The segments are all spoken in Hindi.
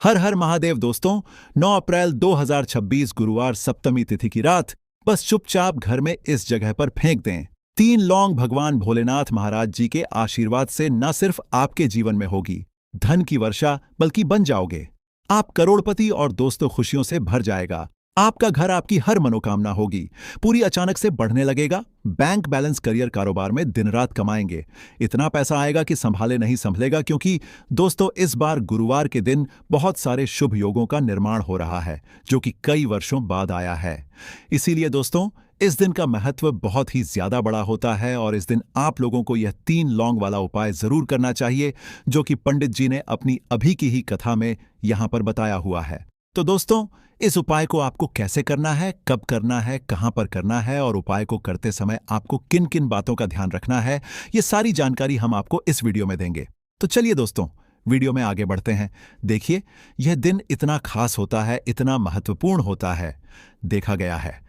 हर हर महादेव दोस्तों। 9 अप्रैल 2026 गुरुवार सप्तमी तिथि की रात बस चुपचाप घर में इस जगह पर फेंक दें। 3 लौंग भगवान भोलेनाथ महाराज जी के आशीर्वाद से न सिर्फ आपके जीवन में होगी धन की वर्षा, बल्कि बन जाओगे आप करोड़पति और दोस्तों खुशियों से भर जाएगा। आपका घर आपकी हर मनोकामना होगी पूरी अचानक से बढ़ने लगेगा। बैंक बैलेंस, करियर, कारोबार में दिन रात कमाएंगे। इतना पैसा आएगा कि संभाले नहीं संभलेगा, क्योंकि दोस्तों इस बार गुरुवार के दिन बहुत सारे शुभ योगों का निर्माण हो रहा है जो कि कई वर्षों बाद आया है। इसीलिए दोस्तों इस दिन का महत्व बहुत ही ज्यादा बड़ा होता है और इस दिन आप लोगों को यह 3 लौंग वाला उपाय जरूर करना चाहिए जो कि पंडित जी ने अपनी अभी की ही कथा में यहां पर बताया हुआ है। तो दोस्तों इस उपाय को आपको कैसे करना है, कब करना है, कहां पर करना है और उपाय को करते समय आपको किन किन बातों का ध्यान रखना है, ये सारी जानकारी हम आपको इस वीडियो में देंगे। तो चलिए दोस्तों वीडियो में आगे बढ़ते हैं। देखिए यह दिन इतना खास होता है, इतना महत्वपूर्ण होता है। देखा गया है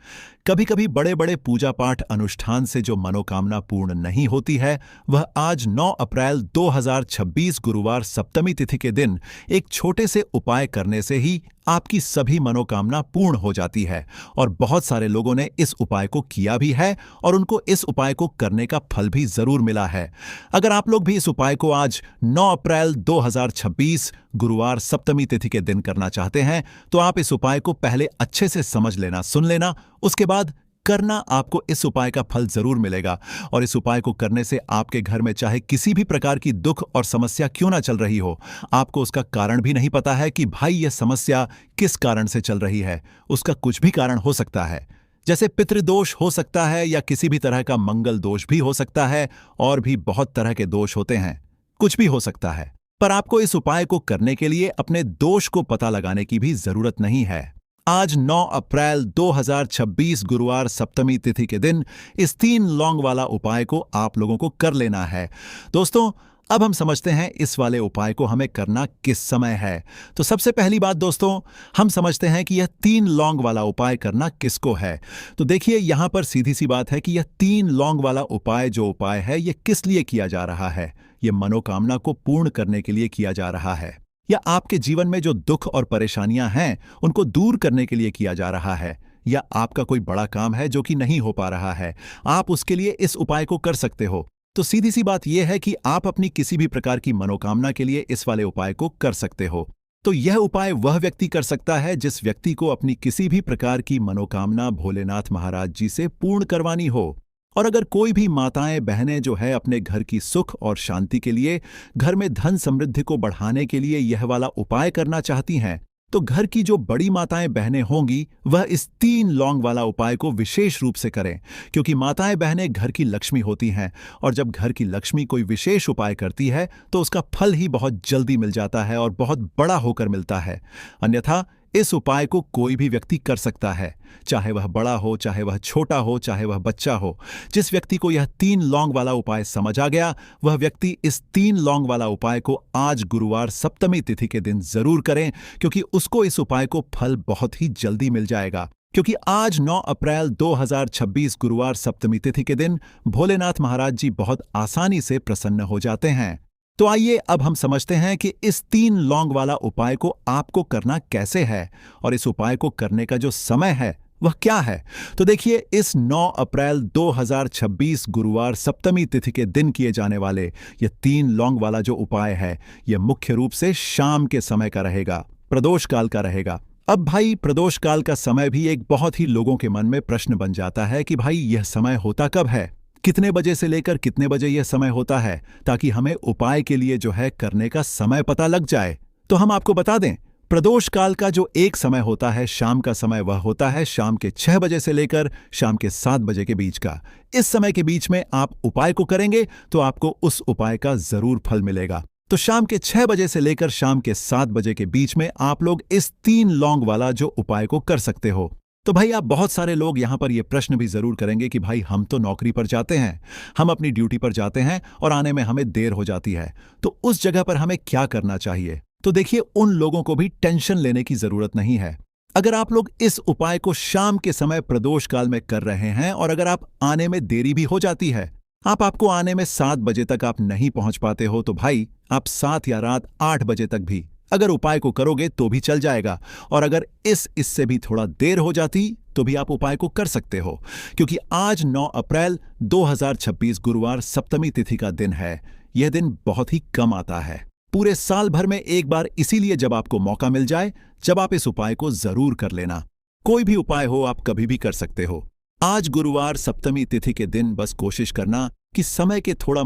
कभी कभी बड़े बड़े पूजा पाठ अनुष्ठान से जो मनोकामना पूर्ण नहीं होती है, वह आज 9 अप्रैल 2026 गुरुवार सप्तमी तिथि के दिन एक छोटे से उपाय करने से ही आपकी सभी मनोकामना पूर्ण हो जाती है। और बहुत सारे लोगों ने इस उपाय को किया भी है और उनको इस उपाय को करने का फल भी जरूर मिला है। अगर आप लोग भी इस उपाय को आज 9 अप्रैल 2026 गुरुवार सप्तमी तिथि के दिन करना चाहते हैं तो आप इस उपाय को पहले अच्छे से समझ लेना, सुन लेना, उसके बाद करना। आपको इस उपाय का फल जरूर मिलेगा और इस उपाय को करने से आपके घर में चाहे किसी भी प्रकार की दुख और समस्या क्यों ना चल रही हो, आपको उसका कारण भी नहीं पता है कि भाई यह समस्या किस कारण से चल रही है। उसका कुछ भी कारण हो सकता है, जैसे पितृदोष हो सकता है या किसी भी तरह का मंगल दोष भी हो सकता है, और भी बहुत तरह के दोष होते हैं, कुछ भी हो सकता है। पर आपको इस उपाय को करने के लिए अपने दोष को पता लगाने की भी जरूरत नहीं है। आज 9 अप्रैल 2026 गुरुवार सप्तमी तिथि के दिन इस 3 लौंग वाला उपाय को आप लोगों को कर लेना है। दोस्तों अब हम समझते हैं इस वाले उपाय को हमें करना किस समय है। तो सबसे पहली बात दोस्तों, हम समझते हैं कि यह 3 लौंग वाला उपाय करना किसको है। तो देखिए यहां पर सीधी सी बात है कि यह 3 लौंग वाला उपाय जो उपाय है यह किस लिए किया जा रहा है। यह मनोकामना को पूर्ण करने के लिए किया जा रहा है, या आपके जीवन में जो दुख और परेशानियां हैं उनको दूर करने के लिए किया जा रहा है, या आपका कोई बड़ा काम है जो कि नहीं हो पा रहा है, आप उसके लिए इस उपाय को कर सकते हो। तो सीधी सी बात यह है कि आप अपनी किसी भी प्रकार की मनोकामना के लिए इस वाले उपाय को कर सकते हो। तो यह उपाय वह व्यक्ति कर सकता है जिस व्यक्ति को अपनी किसी भी प्रकार की मनोकामना भोलेनाथ महाराज जी से पूर्ण करवानी हो। और अगर कोई भी माताएं बहनें जो है अपने घर की सुख और शांति के लिए, घर में धन समृद्धि को बढ़ाने के लिए यह वाला उपाय करना चाहती हैं, तो घर की जो बड़ी माताएं बहनें होंगी वह इस 3 लौंग वाला उपाय को विशेष रूप से करें, क्योंकि माताएं बहनें घर की लक्ष्मी होती हैं और जब घर की लक्ष्मी कोई विशेष उपाय करती है तो उसका फल ही बहुत जल्दी मिल जाता है और बहुत बड़ा होकर मिलता है। अन्यथा इस उपाय को कोई भी व्यक्ति कर सकता है, चाहे वह बड़ा हो, चाहे वह छोटा हो, चाहे वह बच्चा हो। जिस व्यक्ति को यह 3 लौंग वाला उपाय समझ आ गया वह व्यक्ति इस 3 लौंग वाला उपाय को आज गुरुवार सप्तमी तिथि के दिन जरूर करें, क्योंकि उसको इस उपाय को फल बहुत ही जल्दी मिल जाएगा। क्योंकि आज 9 अप्रैल 2026 गुरुवार सप्तमी तिथि के दिन भोलेनाथ महाराज जी बहुत आसानी से प्रसन्न हो जाते हैं। तो आइए अब हम समझते हैं कि इस 3 लौंग वाला उपाय को आपको करना कैसे है और इस उपाय को करने का जो समय है वह क्या है। तो देखिए इस 9 अप्रैल 2026 गुरुवार सप्तमी तिथि के दिन किए जाने वाले यह 3 लौंग वाला जो उपाय है यह मुख्य रूप से शाम के समय का रहेगा, प्रदोष काल का रहेगा। अब भाई प्रदोष काल का समय भी एक बहुत ही लोगों के मन में प्रश्न बन जाता है कि भाई यह समय होता कब है, कितने बजे से लेकर कितने बजे यह समय होता है, ताकि हमें उपाय के लिए जो है करने का समय पता लग जाए। तो हम आपको बता दें, प्रदोष काल का जो एक समय होता है शाम का समय, वह होता है शाम के 6 बजे से लेकर शाम के 7 बजे के बीच का। इस समय के बीच में आप उपाय को करेंगे तो आपको उस उपाय का जरूर फल मिलेगा। तो शाम के 6 बजे से लेकर शाम के 7 बजे के बीच में आप लोग इस 3 लौंग वाला जो उपाय को कर सकते हो। तो भाई आप बहुत सारे लोग यहां पर यह प्रश्न भी जरूर करेंगे कि भाई हम तो नौकरी पर जाते हैं, हम अपनी ड्यूटी पर जाते हैं और आने में हमें देर हो जाती है, तो उस जगह पर हमें क्या करना चाहिए। तो देखिए उन लोगों को भी टेंशन लेने की जरूरत नहीं है। अगर आप लोग इस उपाय को शाम के समय प्रदोष काल में कर रहे हैं और अगर आप आने में देरी भी हो जाती है, आपको आने में 7 बजे तक आप नहीं पहुंच पाते हो, तो भाई आप 7 या रात 8 बजे तक भी अगर उपाय को करोगे तो भी चल जाएगा, और अगर इससे भी थोड़ा देर हो जाती तो भी आप उपाय को कर सकते हो, क्योंकि आज 9 अप्रैल 2026 गुरुवार सप्तमी तिथि का दिन है। यह दिन बहुत ही कम आता है, पूरे साल भर में एक बार, इसीलिए जब आपको मौका मिल जाए जब आप इस उपाय को जरूर कर लेना। कोई भी उपाय हो आप कभी भी कर सकते हो। आज गुरुवार सप्तमी तिथि के दिन बस कोशिश करना कि समय के थोड़ा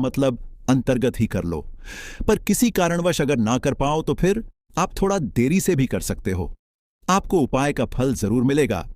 अंतर्गत ही कर लो, पर किसी कारणवश अगर ना कर पाओ तो फिर आप थोड़ा देरी से भी कर सकते हो। आपको उपाय का फल जरूर मिलेगा।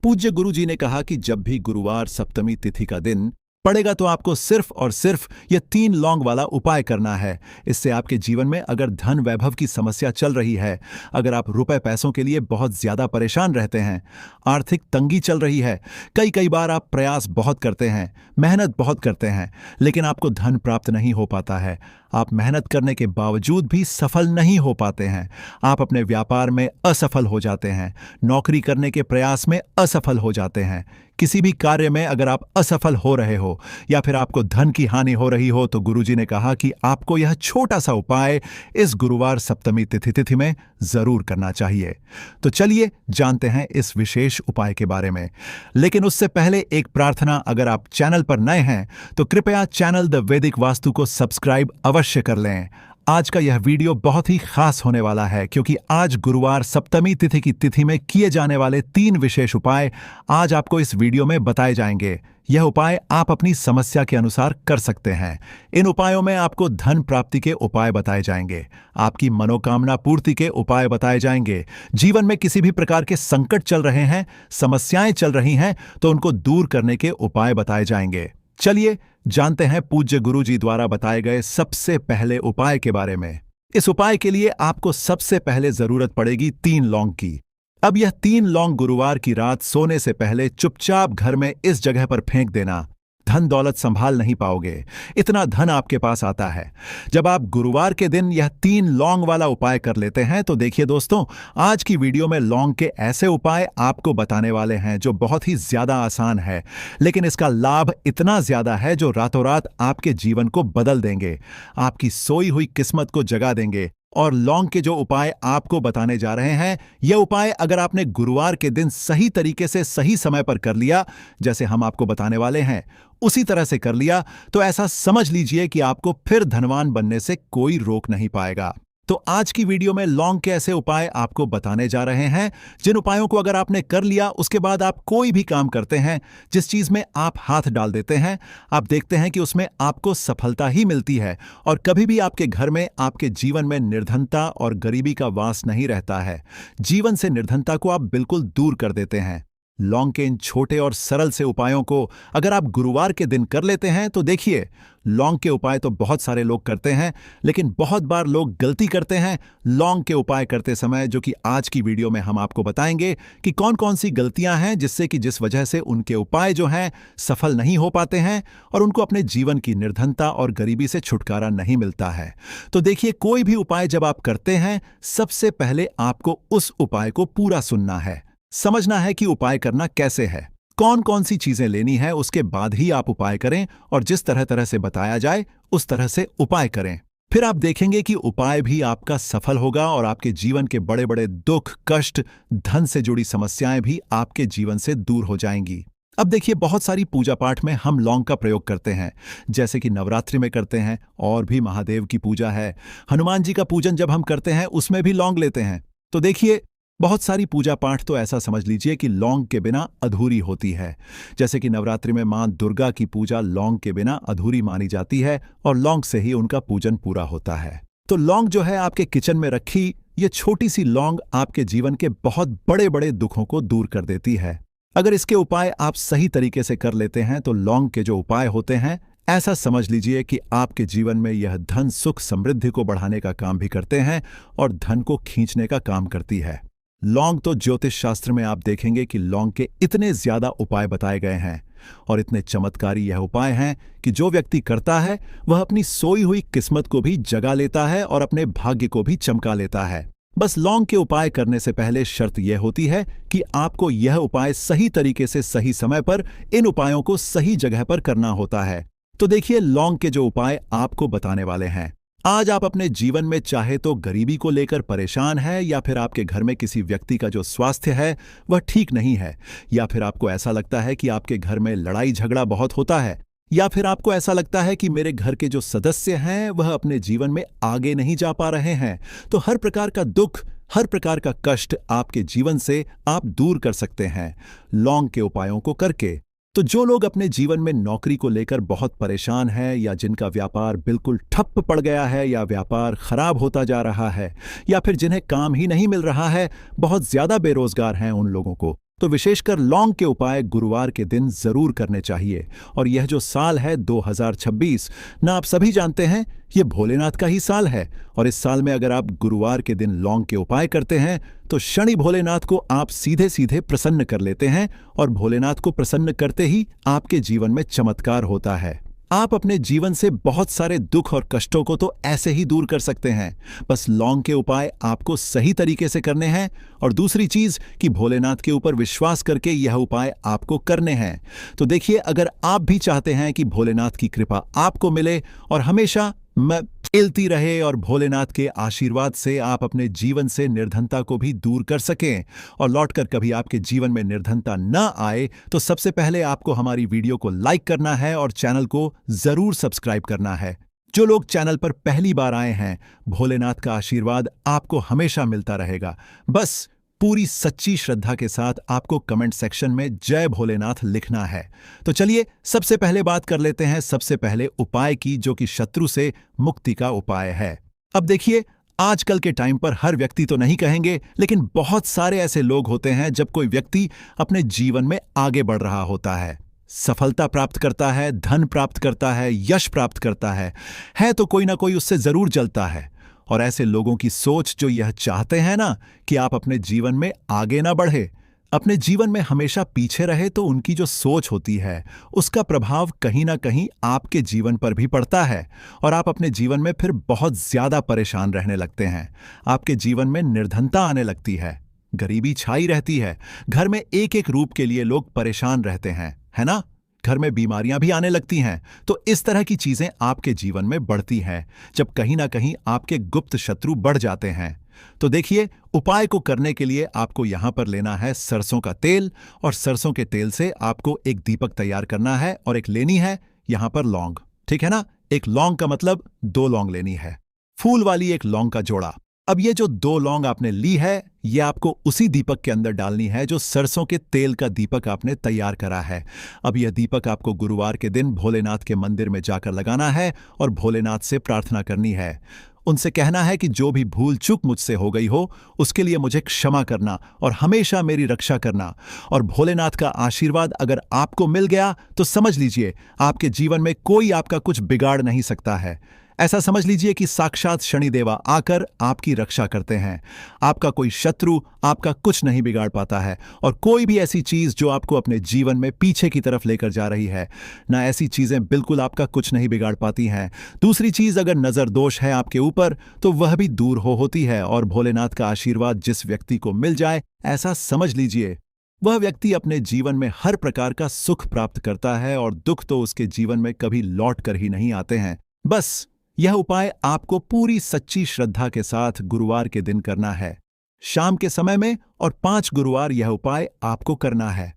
पूज्य गुरु जी ने कहा कि जब भी गुरुवार सप्तमी तिथि का दिन पड़ेगा तो आपको सिर्फ और सिर्फ यह 3 लौंग वाला उपाय करना है। इससे आपके जीवन में अगर धन वैभव की समस्या चल रही है, अगर आप रुपए पैसों के लिए बहुत ज्यादा परेशान रहते हैं, आर्थिक तंगी चल रही है, कई बार आप प्रयास बहुत करते हैं, मेहनत बहुत करते हैं, लेकिन आपको धन प्राप्त नहीं हो पाता है, आप मेहनत करने के बावजूद भी सफल नहीं हो पाते हैं, आप अपने व्यापार में असफल हो जाते हैं, नौकरी करने के प्रयास में असफल हो जाते हैं, किसी भी कार्य में अगर आप असफल हो रहे हो या फिर आपको धन की हानि हो रही हो, तो गुरुजी ने कहा कि आपको यह छोटा सा उपाय इस गुरुवार सप्तमी तिथि में जरूर करना चाहिए। तो चलिए जानते हैं इस विशेष उपाय के बारे में, लेकिन उससे पहले एक प्रार्थना। अगर आप चैनल पर नए हैं तो कृपया चैनल द वैदिक वास्तु को सब्सक्राइब अवश्य कर लें। आज का यह वीडियो बहुत ही खास होने वाला है, क्योंकि आज गुरुवार सप्तमी तिथि की तिथि में किए जाने वाले 3 विशेष उपाय आज आपको इस वीडियो में बताए जाएंगे। यह उपाय आप अपनी समस्या के अनुसार कर सकते हैं। इन उपायों में आपको धन प्राप्ति के उपाय बताए जाएंगे, आपकी मनोकामना पूर्ति के उपाय बताए जाएंगे, जीवन में किसी भी प्रकार के संकट चल रहे हैं, समस्याएं चल रही हैं तो उनको दूर करने के उपाय बताए जाएंगे। चलिए जानते हैं पूज्य गुरु जी द्वारा बताए गए सबसे पहले उपाय के बारे में। इस उपाय के लिए आपको सबसे पहले जरूरत पड़ेगी 3 लौंग की। अब यह 3 लौंग गुरुवार की रात सोने से पहले चुपचाप घर में इस जगह पर फेंक देना। धन दौलत संभाल नहीं पाओगे, इतना धन आपके पास आता है। जब आप गुरुवार के दिन यह 3 लौंग वाला उपाय कर लेते हैं तो देखिए दोस्तों, आज की वीडियो में लौंग के ऐसे उपाय आपको बताने वाले हैं जो बहुत ही ज्यादा आसान है, लेकिन इसका लाभ इतना ज्यादा है जो रातों रात आपके जीवन को बदल देंगे, आपकी सोई हुई किस्मत को जगा देंगे। और लौंग के जो उपाय आपको बताने जा रहे हैं, यह उपाय अगर आपने गुरुवार के दिन सही तरीके से सही समय पर कर लिया, जैसे हम आपको बताने वाले हैं उसी तरह से कर लिया, तो ऐसा समझ लीजिए कि आपको फिर धनवान बनने से कोई रोक नहीं पाएगा। तो आज की वीडियो में लौंग के ऐसे उपाय आपको बताने जा रहे हैं जिन उपायों को अगर आपने कर लिया, उसके बाद आप कोई भी काम करते हैं, जिस चीज में आप हाथ डाल देते हैं, आप देखते हैं कि उसमें आपको सफलता ही मिलती है और कभी भी आपके घर में, आपके जीवन में निर्धनता और गरीबी का वास नहीं रहता है। जीवन से निर्धनता को आप बिल्कुल दूर कर देते हैं। लौंग के इन छोटे और सरल से उपायों को अगर आप गुरुवार के दिन कर लेते हैं तो देखिए, लौंग के उपाय तो बहुत सारे लोग करते हैं, लेकिन बहुत बार लोग गलती करते हैं लौंग के उपाय करते समय, जो कि आज की वीडियो में हम आपको बताएंगे कि कौन कौन सी गलतियां हैं जिससे कि जिस वजह से उनके उपाय जो हैं सफल नहीं हो पाते हैं और उनको अपने जीवन की निर्धनता और गरीबी से छुटकारा नहीं मिलता है। तो देखिए, कोई भी उपाय जब आप करते हैं, सबसे पहले आपको उस उपाय को पूरा सुनना है, समझना है कि उपाय करना कैसे है, कौन कौन सी चीजें लेनी है, उसके बाद ही आप उपाय करें और जिस तरह से बताया जाए उस तरह से उपाय करें। फिर आप देखेंगे कि उपाय भी आपका सफल होगा और आपके जीवन के बड़े बड़े दुख, कष्ट, धन से जुड़ी समस्याएं भी आपके जीवन से दूर हो जाएंगी। अब देखिए, बहुत सारी पूजा पाठ में हम लौंग का प्रयोग करते हैं, जैसे कि नवरात्रि में करते हैं, और भी महादेव की पूजा है, हनुमान जी का पूजन जब हम करते हैं उसमें भी लौंग लेते हैं। तो देखिए, बहुत सारी पूजा पाठ तो ऐसा समझ लीजिए कि लौंग के बिना अधूरी होती है। जैसे कि नवरात्रि में मां दुर्गा की पूजा लौंग के बिना अधूरी मानी जाती है और लौंग से ही उनका पूजन पूरा होता है। तो लौंग जो है आपके किचन में रखी ये छोटी सी लौंग आपके जीवन के बहुत बड़े बड़े दुखों को दूर कर देती है। अगर इसके उपाय आप सही तरीके से कर लेते हैं तो लौंग के जो उपाय होते हैं, ऐसा समझ लीजिए कि आपके जीवन में यह धन, सुख, समृद्धि को बढ़ाने का काम भी करते हैं और धन को खींचने का काम करती है। लौंग तो ज्योतिष शास्त्र में आप देखेंगे कि लौंग के इतने ज्यादा उपाय बताए गए हैं और इतने चमत्कारी यह उपाय हैं कि जो व्यक्ति करता है वह अपनी सोई हुई किस्मत को भी जगा लेता है और अपने भाग्य को भी चमका लेता है। बस लौंग के उपाय करने से पहले शर्त यह होती है कि आपको यह उपाय सही तरीके से सही समय पर इन उपायों को सही जगह पर करना होता है। तो देखिए, लौंग के जो उपाय आपको बताने वाले हैं, आज आप अपने जीवन में चाहे तो गरीबी को लेकर परेशान है, या फिर आपके घर में किसी व्यक्ति का जो स्वास्थ्य है वह ठीक नहीं है, या फिर आपको ऐसा लगता है कि आपके घर में लड़ाई झगड़ा बहुत होता है, या फिर आपको ऐसा लगता है कि मेरे घर के जो सदस्य हैं वह अपने जीवन में आगे नहीं जा पा रहे हैं। तो हर प्रकार का दुख, हर प्रकार का कष्ट आपके जीवन से आप दूर कर सकते हैं लौंग के उपायों को करके। तो जो लोग अपने जीवन में नौकरी को लेकर बहुत परेशान हैं, या जिनका व्यापार बिल्कुल ठप्प पड़ गया है, या व्यापार खराब होता जा रहा है, या फिर जिन्हें काम ही नहीं मिल रहा है, बहुत ज्यादा बेरोजगार हैं उन लोगों को, तो विशेषकर लौंग के उपाय गुरुवार के दिन जरूर करने चाहिए। और यह जो साल है 2026 ना, आप सभी जानते हैं ये भोलेनाथ का ही साल है। और इस साल में अगर आप गुरुवार के दिन लौंग के उपाय करते हैं तो शनि भोलेनाथ को आप सीधे सीधे प्रसन्न कर लेते हैं, और भोलेनाथ को प्रसन्न करते ही आपके जीवन में चमत्कार होता है। आप अपने जीवन से बहुत सारे दुख और कष्टों को तो ऐसे ही दूर कर सकते हैं। बस लौंग के उपाय आपको सही तरीके से करने हैं, और दूसरी चीज कि भोलेनाथ के ऊपर विश्वास करके यह उपाय आपको करने हैं। तो देखिए, अगर आप भी चाहते हैं कि भोलेनाथ की कृपा आपको मिले और हमेशा मिलती रहे, और भोलेनाथ के आशीर्वाद से आप अपने जीवन से निर्धनता को भी दूर कर सकें और लौटकर कभी आपके जीवन में निर्धनता न आए, तो सबसे पहले आपको हमारी वीडियो को लाइक करना है और चैनल को जरूर सब्सक्राइब करना है। जो लोग चैनल पर पहली बार आए हैं, भोलेनाथ का आशीर्वाद आपको हमेशा मिलता रहेगा। बस पूरी सच्ची श्रद्धा के साथ आपको कमेंट सेक्शन में जय भोलेनाथ लिखना है। तो चलिए सबसे पहले बात कर लेते हैं सबसे पहले उपाय की, जो कि शत्रु से मुक्ति का उपाय है। अब देखिए, आजकल के टाइम पर हर व्यक्ति तो नहीं कहेंगे, लेकिन बहुत सारे ऐसे लोग होते हैं जब कोई व्यक्ति अपने जीवन में आगे बढ़ रहा होता है, सफलता प्राप्त करता है, धन प्राप्त करता है, यश प्राप्त करता है तो कोई ना कोई उससे जरूर जलता है। और ऐसे लोगों की सोच जो यह चाहते हैं ना कि आप अपने जीवन में आगे ना बढ़े, अपने जीवन में हमेशा पीछे रहे, तो उनकी जो सोच होती है उसका प्रभाव कहीं ना कहीं आपके जीवन पर भी पड़ता है, और आप अपने जीवन में फिर बहुत ज्यादा परेशान रहने लगते हैं। आपके जीवन में निर्धनता आने लगती है, गरीबी छाई रहती है, घर में एक एक रूप के लिए लोग परेशान रहते हैं, है ना? घर में बीमारियां भी आने लगती हैं। तो इस तरह की चीजें आपके जीवन में बढ़ती हैं जब कहीं ना कहीं आपके गुप्त शत्रु बढ़ जाते हैं। तो देखिए, उपाय को करने के लिए आपको यहां पर लेना है सरसों का तेल, और सरसों के तेल से आपको एक दीपक तैयार करना है, और एक लेनी है यहां पर लौंग, ठीक है ना? एक लौंग का मतलब 2 लौंग लेनी है, फूल वाली एक लौंग का जोड़ा। अब ये जो 2 लौंग आपने ली है, ये आपको उसी दीपक के अंदर डालनी है जो सरसों के तेल का दीपक आपने तैयार करा है। अब यह दीपक आपको गुरुवार के दिन भोलेनाथ के मंदिर में जाकर लगाना है और भोलेनाथ से प्रार्थना करनी है। उनसे कहना है कि जो भी भूल चूक मुझसे हो गई हो उसके लिए मुझे क्षमा करना और हमेशा मेरी रक्षा करना। और भोलेनाथ का आशीर्वाद अगर आपको मिल गया तो समझ लीजिए आपके जीवन में कोई आपका कुछ बिगाड़ नहीं सकता है। ऐसा समझ लीजिए कि साक्षात शनिदेवा आकर आपकी रक्षा करते हैं। आपका कोई शत्रु आपका कुछ नहीं बिगाड़ पाता है, और कोई भी ऐसी चीज जो आपको अपने जीवन में पीछे की तरफ लेकर जा रही है ना, ऐसी चीजें बिल्कुल आपका कुछ नहीं बिगाड़ पाती हैं। दूसरी चीज, अगर नजर दोष है आपके ऊपर तो वह भी दूर होती है, और भोलेनाथ का आशीर्वाद जिस व्यक्ति को मिल जाए, ऐसा समझ लीजिए वह व्यक्ति अपने जीवन में हर प्रकार का सुख प्राप्त करता है, और दुख तो उसके जीवन में कभी लौट कर ही नहीं आते हैं। बस यह उपाय आपको पूरी सच्ची श्रद्धा के साथ गुरुवार के दिन करना है, शाम के समय में, और 5 गुरुवार यह उपाय आपको करना है।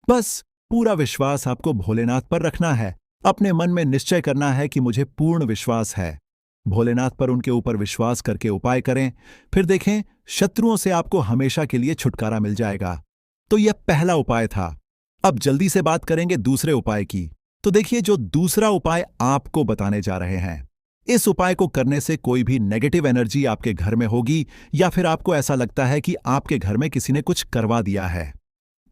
बस पूरा विश्वास आपको भोलेनाथ पर रखना है। अपने मन में निश्चय करना है कि मुझे पूर्ण विश्वास है। भोलेनाथ पर उनके ऊपर विश्वास करके उपाय करें, फिर देखें शत्रुओं से आपको हमेशा के लिए छुटकारा मिल जाएगा। तो यह पहला उपाय था। अब जल्दी से बात करेंगे दूसरे उपाय की। तो देखिए, जो दूसरा उपाय आपको बताने जा रहे हैं, इस उपाय को करने से कोई भी नेगेटिव एनर्जी आपके घर में होगी, या फिर आपको ऐसा लगता है कि आपके घर में किसी ने कुछ करवा दिया है,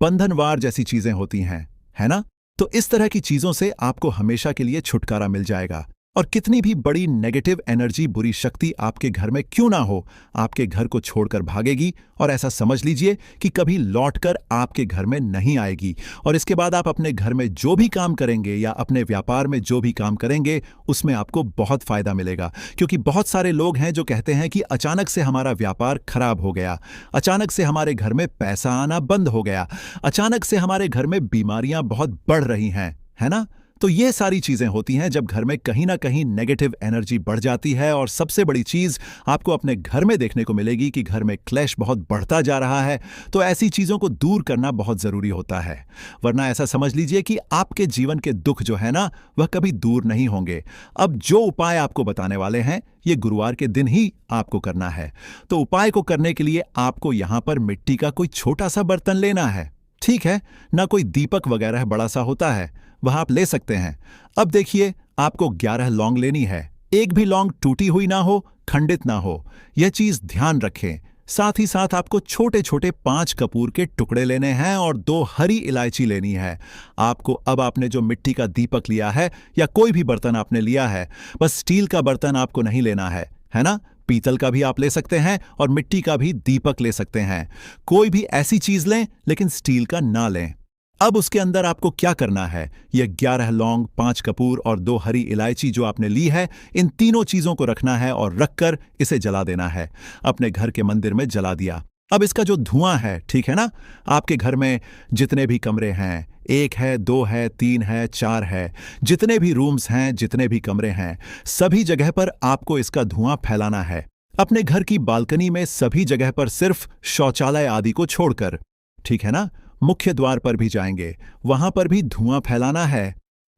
बंधनवार जैसी चीजें होती हैं, है ना? तो इस तरह की चीजों से आपको हमेशा के लिए छुटकारा मिल जाएगा। और कितनी भी बड़ी नेगेटिव एनर्जी, बुरी शक्ति आपके घर में क्यों ना हो, आपके घर को छोड़कर भागेगी, और ऐसा समझ लीजिए कि कभी लौटकर आपके घर में नहीं आएगी। और इसके बाद आप अपने घर में जो भी काम करेंगे या अपने व्यापार में जो भी काम करेंगे, उसमें आपको बहुत फायदा मिलेगा। क्योंकि बहुत सारे लोग हैं जो कहते हैं कि अचानक से हमारा व्यापार खराब हो गया, अचानक से हमारे घर में पैसा आना बंद हो गया, अचानक से हमारे घर में बीमारियां बहुत बढ़ रही हैं, है ना? तो ये सारी चीजें होती हैं जब घर में कहीं ना कहीं नेगेटिव एनर्जी बढ़ जाती है। और सबसे बड़ी चीज आपको अपने घर में देखने को मिलेगी कि घर में क्लैश बहुत बढ़ता जा रहा है। तो ऐसी चीजों को दूर करना बहुत जरूरी होता है, वरना ऐसा समझ लीजिए कि आपके जीवन के दुख जो है ना, वह कभी दूर नहीं होंगे। अब जो उपाय आपको बताने वाले हैं, ये गुरुवार के दिन ही आपको करना है। तो उपाय को करने के लिए आपको यहां पर मिट्टी का कोई छोटा सा बर्तन लेना है, ठीक है ना? कोई दीपक वगैरह बड़ा सा होता है, वह आप ले सकते हैं। अब देखिए, आपको 11 लौंग लेनी है। एक भी लौंग टूटी हुई ना हो, खंडित ना हो, यह चीज ध्यान रखें। साथ ही साथ आपको छोटे छोटे 5 कपूर के टुकड़े लेने हैं और 2 हरी इलायची लेनी है। आपको अब आपने जो मिट्टी का दीपक लिया है या कोई भी बर्तन आपने लिया है, बस स्टील का बर्तन आपको नहीं लेना है ना? पीतल का भी आप ले सकते हैं और मिट्टी का भी दीपक ले सकते हैं। कोई भी ऐसी चीज लें, लेकिन स्टील का ना लें। अब उसके अंदर आपको क्या करना है, यह 11 लौंग, 5 कपूर और 2 हरी इलायची जो आपने ली है, इन तीनों चीजों को रखना है और रखकर इसे जला देना है। अपने घर के मंदिर में जला दिया। अब इसका जो धुआं है, ठीक है ना, आपके घर में जितने भी कमरे हैं, 1 है, 2 है, 3 है, 4 है, जितने भी रूम्स हैं, जितने भी कमरे हैं, सभी जगह पर आपको इसका धुआं फैलाना है। अपने घर की बालकनी में सभी जगह पर, सिर्फ शौचालय आदि को छोड़कर, ठीक है ना? मुख्य द्वार पर भी जाएंगे, वहां पर भी धुआं फैलाना है।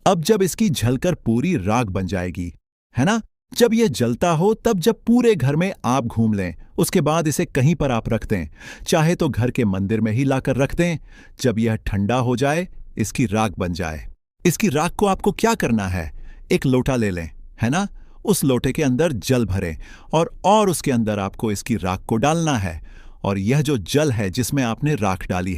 अब जब इसकी झलकर पूरी राख बन जाएगी, है ना, जब यह जलता हो, तब जब पूरे घर में आप घूम लें, उसके बाद इसे कहीं पर आप रख दें। चाहे तो घर के मंदिर में ही लाकर रख दें। जब यह ठंडा हो जाए, इसकी राख बन जाए। इसकी राख को आपको क्या करना है, एक लोटा ले लें, है ना? उस लोटे के अंदर जल भरें और उसके अंदर आपको इसकी राख को डालना है। और यह जो जल है जिसमें आपने राख डाली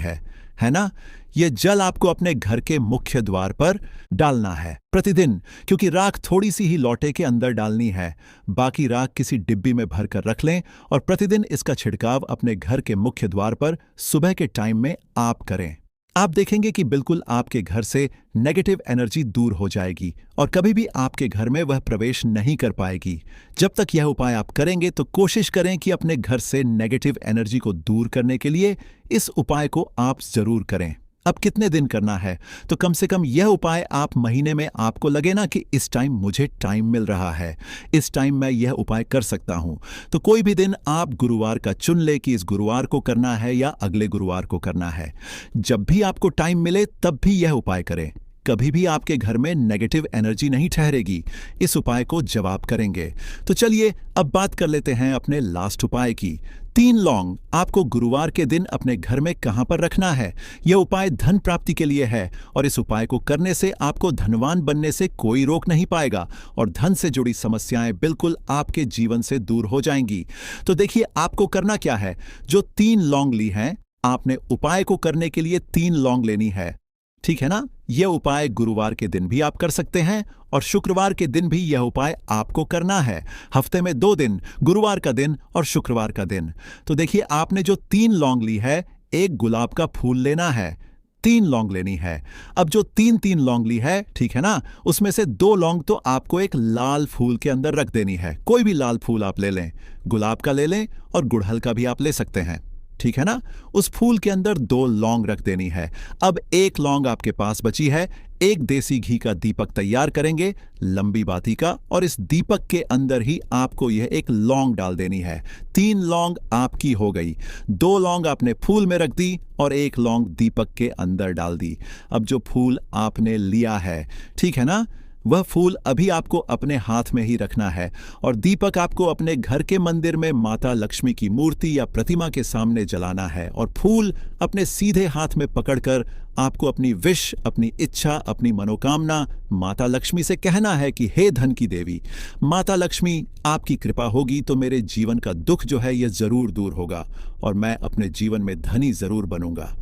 है ना, यह जल आपको अपने घर के मुख्य द्वार पर डालना है प्रतिदिन, क्योंकि राख थोड़ी सी ही लोटे के अंदर डालनी है। बाकी राख किसी डिब्बी में भरकर रख लें और प्रतिदिन इसका छिड़काव अपने घर के मुख्य द्वार पर सुबह के टाइम में आप करें। आप देखेंगे कि बिल्कुल आपके घर से नेगेटिव एनर्जी दूर हो जाएगी और कभी भी आपके घर में वह प्रवेश नहीं कर पाएगी। जब तक यह उपाय आप करेंगे, तो कोशिश करें कि अपने घर से नेगेटिव एनर्जी को दूर करने के लिए इस उपाय को आप जरूर करें। अब कितने दिन करना है, तो कम से कम यह उपाय आप महीने में, आपको लगे ना कि इस टाइम मुझे टाइम मिल रहा है, इस टाइम मैं यह उपाय कर सकता हूं, तो कोई भी दिन आप गुरुवार का चुन ले कि इस गुरुवार को करना है या अगले गुरुवार को करना है। जब भी आपको टाइम मिले, तब भी यह उपाय करें। कभी भी आपके घर में नेगेटिव एनर्जी नहीं ठहरेगी। इस उपाय को जवाब करेंगे। तो चलिए अब बात कर लेते हैं अपने लास्ट उपाय की। 3 लौंग आपको गुरुवार के दिन अपने घर में कहां पर रखना है। यह उपाय धन प्राप्ति के लिए है और इस उपाय को करने से आपको धनवान बनने से कोई रोक नहीं पाएगा और धन से जुड़ी समस्याएं बिल्कुल आपके जीवन से दूर हो जाएंगी। तो देखिए, आपको करना क्या है। जो 3 लौंग ली हैं, आपने उपाय को करने के लिए 3 लौंग लेनी है, ठीक है ना? यह उपाय गुरुवार के दिन भी आप कर सकते हैं और शुक्रवार के दिन भी यह उपाय आपको करना है। हफ्ते में 2 दिन, गुरुवार का दिन और शुक्रवार का दिन। तो देखिए, आपने जो 3 लौंग ली है, एक गुलाब का फूल लेना है, 3 लौंग लेनी है। अब जो 3 लौंग ली है, ठीक है ना, उसमें से 2 लौंग तो आपको एक लाल फूल के अंदर रख देनी है। कोई भी लाल फूल आप ले लें, गुलाब का ले लें और गुड़हल का भी आप ले सकते हैं, ठीक है ना? उस फूल के अंदर 2 लौंग रख देनी है। अब 1 लौंग आपके पास बची है। एक देसी घी का दीपक तैयार करेंगे, लंबी बाती का, और इस दीपक के अंदर ही आपको यह एक लौंग डाल देनी है। 3 लौंग आपकी हो गई। 2 लौंग आपने फूल में रख दी और 1 लौंग दीपक के अंदर डाल दी। अब जो फूल आपने लिया है, ठीक है ना, वह फूल अभी आपको अपने हाथ में ही रखना है और दीपक आपको अपने घर के मंदिर में माता लक्ष्मी की मूर्ति या प्रतिमा के सामने जलाना है और फूल अपने सीधे हाथ में पकड़कर आपको अपनी विश, अपनी इच्छा, अपनी मनोकामना माता लक्ष्मी से कहना है कि हे धन की देवी, माता लक्ष्मी, आपकी कृपा होगी तो मेरे जीवन का दुख जो है यह जरूर दूर होगा और मैं अपने जीवन में धनी जरूर बनूंगा।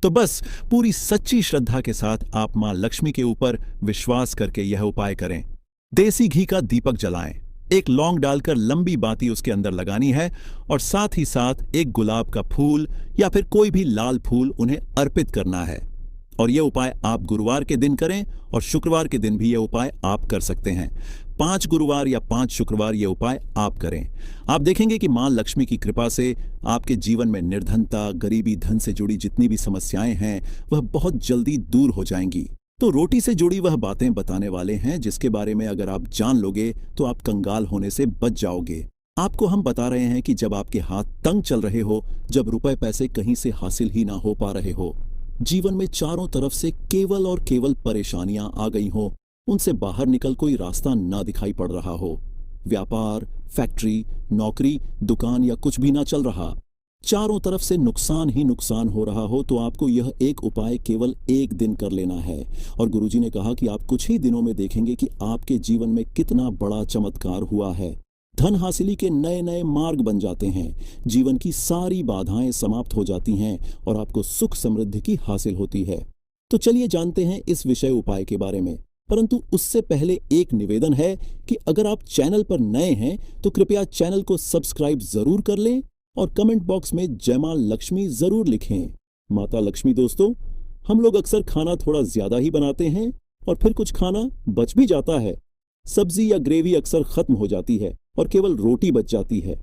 तो बस पूरी सच्ची श्रद्धा के साथ आप मां लक्ष्मी के ऊपर विश्वास करके यह उपाय करें। देसी घी का दीपक जलाएं, एक लौंग डालकर लंबी बाती उसके अंदर लगानी है और साथ ही साथ एक गुलाब का फूल या फिर कोई भी लाल फूल उन्हें अर्पित करना है। और यह उपाय आप गुरुवार के दिन करें और शुक्रवार के दिन भी यह उपाय आप कर सकते हैं। 5 गुरुवार या 5 शुक्रवार यह उपाय आप करें। आप देखेंगे कि मां लक्ष्मी की कृपा से आपके जीवन में निर्धनता, गरीबी, धन से जुड़ी जितनी भी समस्याएं हैं वह बहुत जल्दी दूर हो जाएंगी। तो रोटी से जुड़ी वह बातें बताने वाले हैं जिसके बारे में अगर आप जान लोगे तो आप कंगाल होने से बच जाओगे। आपको हम बता रहे हैं कि जब आपके हाथ तंग चल रहे हो, जब रुपए पैसे कहीं से हासिल ही ना हो पा रहे हो, जीवन में चारों तरफ से केवल और केवल परेशानियां आ गई हो, उनसे बाहर निकल कोई रास्ता ना दिखाई पड़ रहा हो, व्यापार, फैक्ट्री, नौकरी, दुकान या कुछ भी ना चल रहा, चारों तरफ से नुकसान ही नुकसान हो रहा हो, तो आपको यह एक उपाय केवल एक दिन कर लेना है। और गुरुजी ने कहा कि आप कुछ ही दिनों में देखेंगे कि आपके जीवन में कितना बड़ा चमत्कार हुआ है। धन हासिली के नए नए मार्ग बन जाते हैं, जीवन की सारी बाधाएं समाप्त हो जाती हैं और आपको सुख समृद्धि की हासिल होती है। तो चलिए जानते हैं इस विषय उपाय के बारे में। परंतु उससे पहले एक निवेदन है कि अगर आप चैनल पर नए हैं तो कृपया चैनल को सब्सक्राइब जरूर कर लें और कमेंट बॉक्स में जय मां लक्ष्मी जरूर लिखें। माता लक्ष्मी दोस्तों, हम लोग अक्सर खाना थोड़ा ज्यादा ही बनाते हैं और फिर कुछ खाना बच भी जाता है। सब्जी या ग्रेवी अक्सर खत्म हो जाती है और केवल रोटी बच जाती है।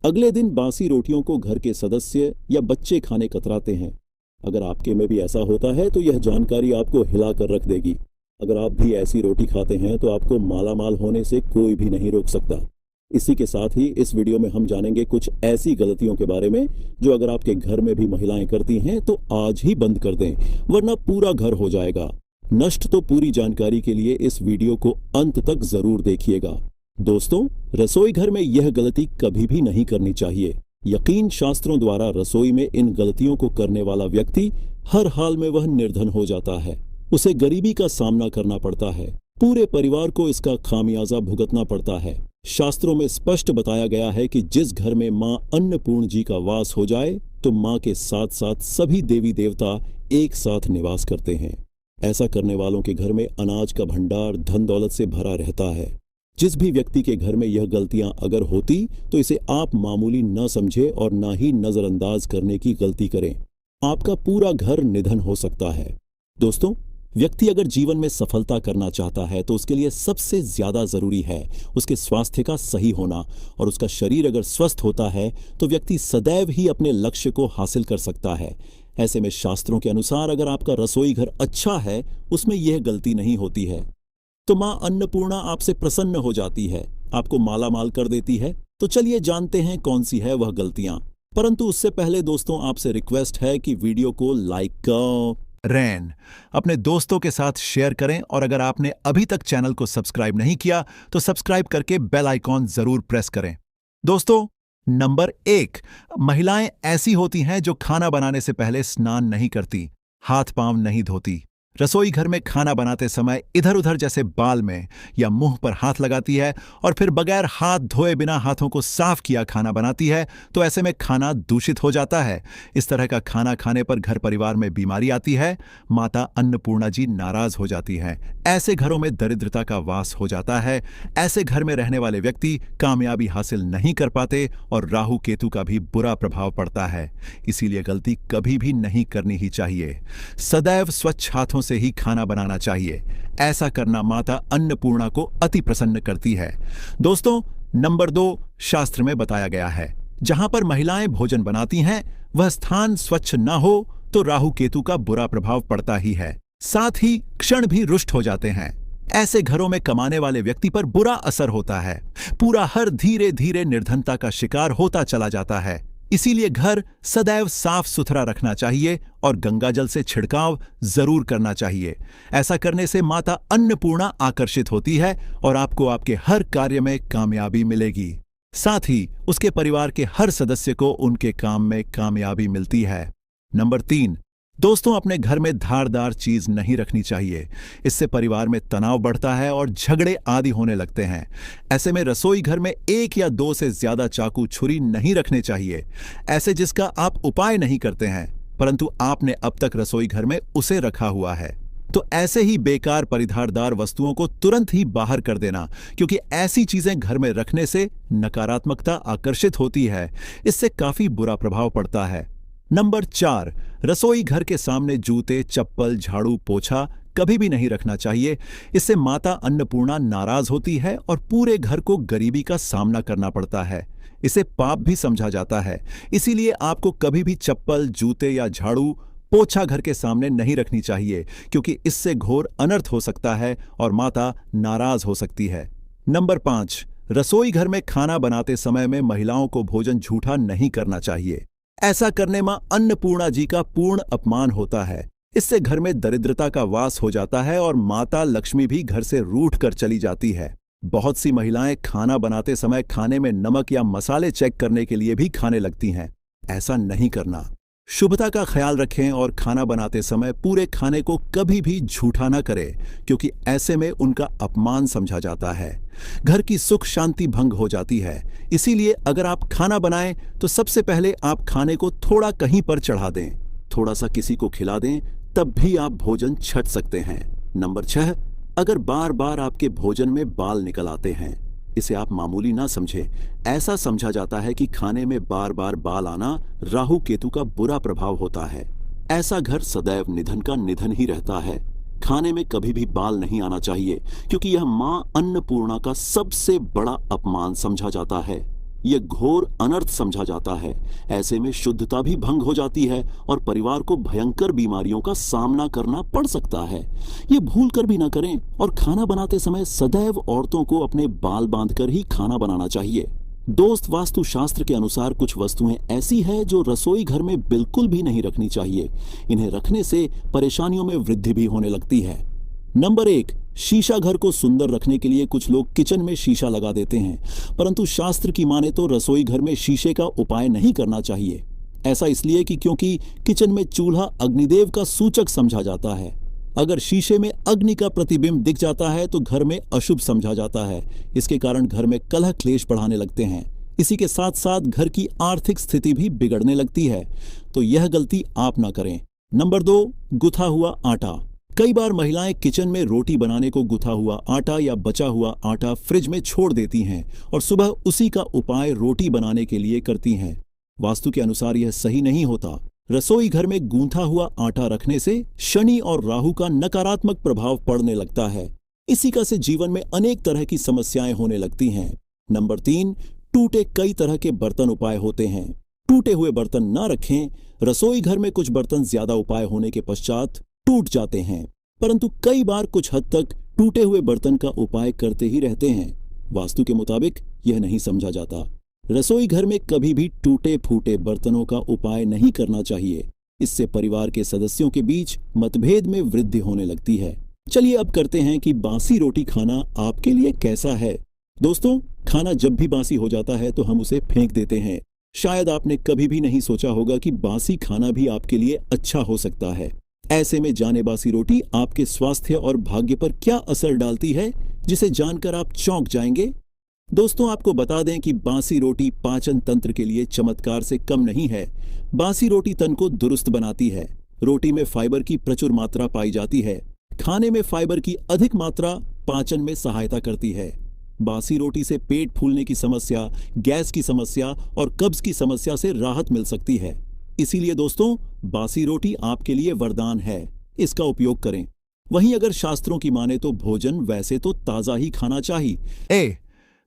अगले दिन बासी रोटियों को घर के सदस्य या बच्चे खाने कतराते हैं। अगर आपके में भी ऐसा होता है तो यह जानकारी आपको हिला कर रख देगी। अगर आप भी ऐसी रोटी खाते हैं तो आपको मालामाल होने से कोई भी नहीं रोक सकता। इसी के साथ ही इस वीडियो में हम जानेंगे कुछ ऐसी गलतियों के बारे में जो अगर आपके घर में भी महिलाएं करती हैं तो आज ही बंद कर दें, वरना पूरा घर हो जाएगा नष्ट। तो पूरी जानकारी के लिए इस वीडियो को अंत तक जरूर देखिएगा। दोस्तों, रसोई घर में यह गलती कभी भी नहीं करनी चाहिए। यकीन शास्त्रों द्वारा रसोई में इन गलतियों को करने वाला व्यक्ति हर हाल में वह निर्धन हो जाता है, उसे गरीबी का सामना करना पड़ता है, पूरे परिवार को इसका खामियाजा भुगतना पड़ता है। शास्त्रों में स्पष्ट बताया गया है कि जिस घर में मां अन्नपूर्ण जी का वास हो जाए तो मां के साथ साथ सभी देवी देवता एक साथ निवास करते हैं। ऐसा करने वालों के घर में अनाज का भंडार धन दौलत से भरा रहता है। जिस भी व्यक्ति के घर में यह गलतियां अगर होती तो इसे आप मामूली न समझे और ना ही नजरअंदाज करने की गलती करें। आपका पूरा घर निधन हो सकता है। दोस्तों, व्यक्ति अगर जीवन में सफलता करना चाहता है तो उसके लिए सबसे ज्यादा जरूरी है उसके स्वास्थ्य का सही होना, और उसका शरीर अगर स्वस्थ होता है तो व्यक्ति सदैव ही अपने लक्ष्य को हासिल कर सकता है। ऐसे में शास्त्रों के अनुसार अगर आपका रसोई घर अच्छा है, उसमें यह गलती नहीं होती है, तो मां अन्नपूर्णा आपसे प्रसन्न हो जाती है, आपको मालामाल कर देती है। तो चलिए जानते हैं कौन सी है वह गलतियां। परंतु उससे पहले दोस्तों, आपसे रिक्वेस्ट है कि वीडियो को लाइक रेन अपने दोस्तों के साथ शेयर करें, और अगर आपने अभी तक चैनल को सब्सक्राइब नहीं किया तो सब्सक्राइब करके बेल आइकॉन जरूर प्रेस करें। दोस्तों, नंबर 1, महिलाएं ऐसी होती हैं जो खाना बनाने से पहले स्नान नहीं करती, हाथ पांव नहीं धोती, रसोई घर में खाना बनाते समय इधर उधर जैसे बाल में या मुंह पर हाथ लगाती है और फिर बगैर हाथ धोए बिना हाथों को साफ किया खाना बनाती है। तो ऐसे में खाना दूषित हो जाता है। इस तरह का खाना खाने पर घर परिवार में बीमारी आती है, माता अन्नपूर्णा जी नाराज हो जाती हैं। ऐसे घरों में दरिद्रता का वास हो जाता है। ऐसे घर में रहने वाले व्यक्ति कामयाबी हासिल नहीं कर पाते और राहु केतु का भी बुरा प्रभाव पड़ता है। इसीलिए गलती कभी भी नहीं करनी ही चाहिए। सदैव स्वच्छ हाथों से ही खाना बनाना चाहिए। ऐसा करना माता अन्नपूर्णा को अति प्रसन्न करती है। दोस्तों, नंबर 2 शास्त्र में बताया गया है, जहां पर महिलाएं भोजन बनाती हैं वह स्थान स्वच्छ न हो तो राहु केतु का बुरा प्रभाव पड़ता ही है, साथ ही क्षण भी रुष्ट हो जाते हैं। ऐसे घरों में कमाने वाले व्यक्ति पर बुरा असर होता है। पूरा हर धीरे धीरे निर्धनता का शिकार होता चला जाता है। इसीलिए घर सदैव साफ सुथरा रखना चाहिए और गंगा जल से छिड़काव जरूर करना चाहिए। ऐसा करने से माता अन्नपूर्णा आकर्षित होती है और आपको आपके हर कार्य में कामयाबी मिलेगी। साथ ही उसके परिवार के हर सदस्य को उनके काम में कामयाबी मिलती है। नंबर 3, दोस्तों, अपने घर में धारदार चीज नहीं रखनी चाहिए। इससे परिवार में तनाव बढ़ता है और झगड़े आदि होने लगते हैं। ऐसे में रसोई घर में 1 या 2 से ज्यादा चाकू छुरी नहीं रखने चाहिए, ऐसे जिसका आप उपाय नहीं करते हैं परंतु आपने अब तक रसोई घर में उसे रखा हुआ है। तो ऐसे ही बेकार परिधारदार वस्तुओं को तुरंत ही बाहर कर देना, क्योंकि ऐसी चीजें घर में रखने से नकारात्मकता आकर्षित होती है। इससे काफी बुरा प्रभाव पड़ता है। नंबर 4, रसोई घर के सामने जूते, चप्पल, झाड़ू, पोछा कभी भी नहीं रखना चाहिए। इससे माता अन्नपूर्णा नाराज होती है और पूरे घर को गरीबी का सामना करना पड़ता है। इसे पाप भी समझा जाता है। इसीलिए आपको कभी भी चप्पल, जूते या झाड़ू, पोछा घर के सामने नहीं रखनी चाहिए क्योंकि इससे घोर अनर्थ हो सकता है और माता नाराज हो सकती है। नंबर 5, रसोई घर में खाना बनाते समय में महिलाओं को भोजन झूठा नहीं करना चाहिए। ऐसा करने में अन्नपूर्णा जी का पूर्ण अपमान होता है। इससे घर में दरिद्रता का वास हो जाता है और माता लक्ष्मी भी घर से रूठ कर चली जाती है। बहुत सी महिलाएं खाना बनाते समय खाने में नमक या मसाले चेक करने के लिए भी खाने लगती हैं। ऐसा नहीं करना। शुभता का ख्याल रखें और खाना बनाते समय पूरे खाने को कभी भी झूठा न करें क्योंकि ऐसे में उनका अपमान समझा जाता है। घर की सुख शांति भंग हो जाती है। इसीलिए अगर आप खाना बनाएं तो सबसे पहले आप खाने को थोड़ा कहीं पर चढ़ा दें, थोड़ा सा किसी को खिला दें, तब भी आप भोजन छंट सकते हैं। नंबर 6, अगर बार बार आपके भोजन में बाल निकल आते हैं, इसे आप मामूली ना समझें। ऐसा समझा जाता है कि खाने में बार बार बाल आना राहु केतु का बुरा प्रभाव होता है। ऐसा घर सदैव निधन का निधन ही रहता है। खाने में कभी भी बाल नहीं आना चाहिए क्योंकि यह मां अन्नपूर्णा का सबसे बड़ा अपमान समझा जाता है। यह घोर अनर्थ समझा जाता है। ऐसे में शुद्धता भी भंग हो जाती है और परिवार को भयंकर बीमारियों का सामना करना पड़ सकता है। ये भूल कर भी ना करें और खाना बनाते समय सदैव औरतों को अपने बाल बांधकर ही खाना बनाना चाहिए। दोस्त, वास्तु शास्त्र के अनुसार कुछ वस्तुएं ऐसी है जो रसोई घर में बिल्कुल भी नहीं रखनी चाहिए। इन्हें रखने से परेशानियों में वृद्धि भी होने लगती है। नंबर 1, शीशा। घर को सुंदर रखने के लिए कुछ लोग किचन में शीशा लगा देते हैं, परंतु शास्त्र की माने तो रसोई घर में शीशे का उपाय नहीं करना चाहिए। ऐसा इसलिए कि क्योंकि किचन में चूल्हा अग्निदेव का सूचक समझा जाता है। अगर शीशे में अग्नि का प्रतिबिंब दिख जाता है तो घर में अशुभ समझा जाता है। इसके कारण घर में कलह क्लेश बढ़ाने लगते हैं। इसी के साथ साथ घर की आर्थिक स्थिति भी बिगड़ने लगती है। तो यह गलती आप ना करें। नंबर 2, गुथा हुआ आटा। कई बार महिलाएं किचन में रोटी बनाने को गुथा हुआ आटा या बचा हुआ आटा फ्रिज में छोड़ देती हैं और सुबह उसी का उपाय रोटी बनाने के लिए करती हैं। वास्तु के अनुसार यह सही नहीं होता। रसोई घर में गूंथा हुआ आटा रखने से शनि और राहु का नकारात्मक प्रभाव पड़ने लगता है। इसी का से जीवन में अनेक तरह की समस्याएं होने लगती हैं। नंबर 3, टूटे कई तरह के बर्तन उपाय होते हैं। टूटे हुए बर्तन न रखें। रसोई घर में कुछ बर्तन ज्यादा उपाय होने के पश्चात टूट जाते हैं, परंतु कई बार कुछ हद तक टूटे हुए बर्तन का उपाय करते ही रहते हैं। वास्तु के मुताबिक यह नहीं समझा जाता। रसोई घर में कभी भी टूटे फूटे बर्तनों का उपाय नहीं करना चाहिए। इससे परिवार के सदस्यों के बीच मतभेद में वृद्धि होने लगती है। चलिए अब करते हैं कि बासी रोटी खाना आपके लिए कैसा है। दोस्तों, खाना जब भी बासी हो जाता है तो हम उसे फेंक देते हैं। शायद आपने कभी भी नहीं सोचा होगा कि बासी खाना भी आपके लिए अच्छा हो सकता है। ऐसे में जाने बासी रोटी आपके स्वास्थ्य और भाग्य पर क्या असर डालती है, जिसे जानकर आप चौंक जाएंगे। दोस्तों, आपको बता दें कि बासी रोटी पाचन तंत्र के लिए चमत्कार से कम नहीं है। बासी रोटी तन को दुरुस्त बनाती है। रोटी में फाइबर की प्रचुर मात्रा पाई जाती है। खाने में फाइबर की अधिक मात्रा पाचन में सहायता करती है। बासी रोटी से पेट फूलने की समस्या, गैस की समस्या और कब्ज की समस्या से राहत मिल सकती है। इसीलिए दोस्तों, बासी रोटी आपके लिए वरदान है। इसका उपयोग करें। वहीं अगर शास्त्रों की माने तो भोजन वैसे तो ताजा ही खाना चाहिए,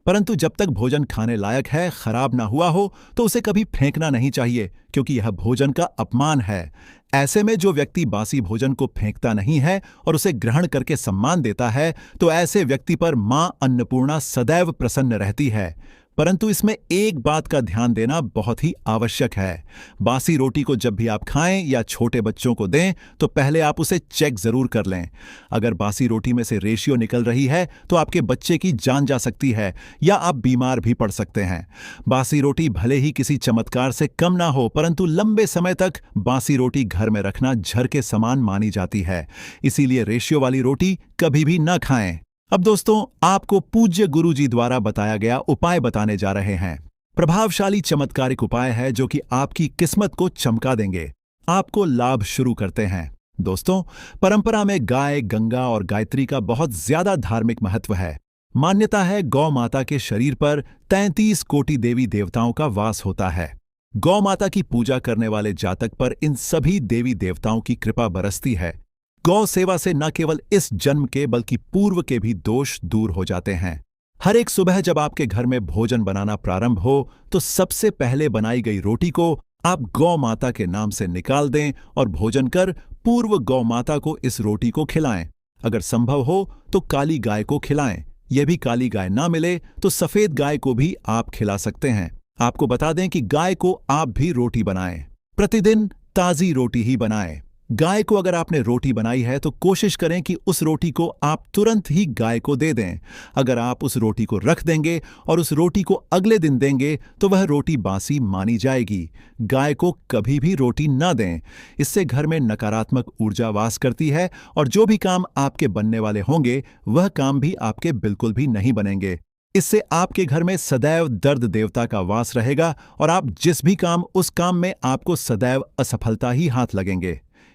परंतु जब तक भोजन खाने लायक है, खराब ना हुआ हो, तो उसे कभी फेंकना नहीं चाहिए क्योंकि यह भोजन का अपमान है। ऐसे में जो व्यक्ति बासी भोजन को फेंकता नहीं है और उसे ग्रहण करके सम्मान देता है, तो ऐसे व्यक्ति पर मां अन्नपूर्णा सदैव प्रसन्न रहती है। परंतु इसमें एक बात का ध्यान देना बहुत ही आवश्यक है। बासी रोटी को जब भी आप खाएं या छोटे बच्चों को दें तो पहले आप उसे चेक जरूर कर लें। अगर बासी रोटी में से रेशियो निकल रही है तो आपके बच्चे की जान जा सकती है या आप बीमार भी पड़ सकते हैं। बासी रोटी भले ही किसी चमत्कार से कम ना हो, परंतु लंबे समय तक बासी रोटी घर में रखना झर के समान मानी जाती है। इसीलिए रेशियो वाली रोटी कभी भी न खाएं। अब दोस्तों, आपको पूज्य गुरुजी द्वारा बताया गया उपाय बताने जा रहे हैं। प्रभावशाली चमत्कारिक उपाय है जो कि आपकी किस्मत को चमका देंगे। आपको लाभ शुरू करते हैं। दोस्तों, परंपरा में गाय, गंगा और गायत्री का बहुत ज्यादा धार्मिक महत्व है। मान्यता है गौ माता के शरीर पर 33 कोटि देवी देवताओं का वास होता है। गौ माता की पूजा करने वाले जातक पर इन सभी देवी देवताओं की कृपा बरसती है। गौ सेवा से न केवल इस जन्म के बल्कि पूर्व के भी दोष दूर हो जाते हैं। हर एक सुबह जब आपके घर में भोजन बनाना प्रारंभ हो तो सबसे पहले बनाई गई रोटी को आप गौ माता के नाम से निकाल दें और भोजन कर पूर्व गौ माता को इस रोटी को खिलाएं। अगर संभव हो तो काली गाय को खिलाएं। यह भी काली गाय ना मिले तो सफेद गाय को भी आप खिला सकते हैं। आपको बता दें कि गाय को आप भी रोटी बनाएं। प्रतिदिन ताजी रोटी ही बनाएं। गाय को अगर आपने रोटी बनाई है तो कोशिश करें कि उस रोटी को आप तुरंत ही गाय को दे दें। अगर आप उस रोटी को रख देंगे और उस रोटी को अगले दिन देंगे तो वह रोटी बासी मानी जाएगी। गाय को कभी भी रोटी न दें। इससे घर में नकारात्मक ऊर्जा वास करती है और जो भी काम आपके बनने वाले होंगे वह काम भी आपके बिल्कुल भी नहीं बनेंगे। इससे आपके घर में सदैव दर्द देवता का वास रहेगा और आप जिस भी काम उस काम में आपको सदैव असफलता ही हाथ लगेंगे।